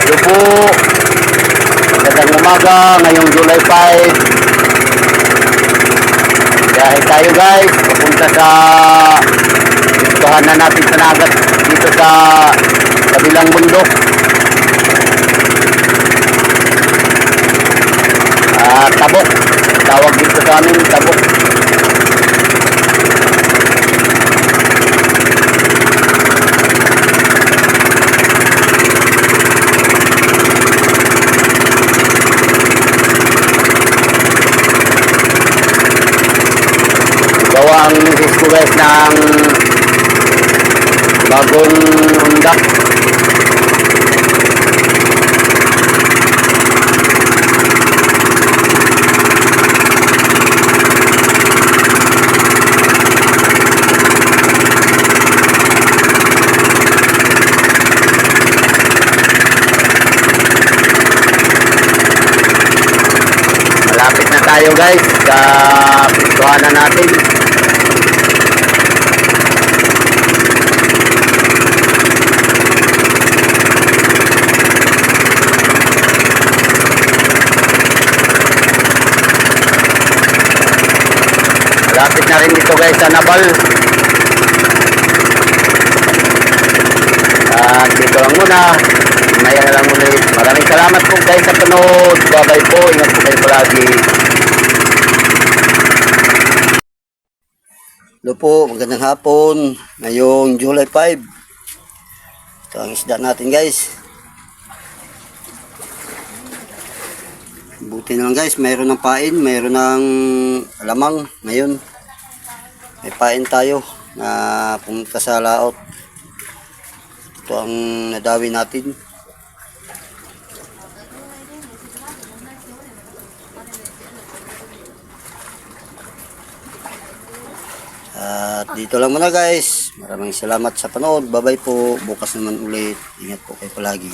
Hello po. Magandang umaga. Ngayong July 5. Biyahe tayo guys. Papunta sa ituhan na natin sa nagat dito sa kabilang bundok. Tabok. Tawag dito sa amin, tabok. Gawa ang misis ko guys ng bagong Honda. Malapit na tayo guys sa pintuhanan natin. Malapit na rin dito guys sa Nabal. At dito lang muna. Maya na lang ulit. Maraming salamat po guys sa panood. Bye bye po. Ingat po kayo palagi. Hello po. Magandang hapon. Ngayong July 5. Ito ang isda natin guys. Buti na lang guys. Mayroon ng pain. Mayroon ng alamang. Ngayon may pain tayo na pumunta sa laot. Ito ang nadawi natin. At dito lang muna guys. Maraming salamat sa panood. Bye bye po. Bukas naman ulit. Ingat po kayo palagi.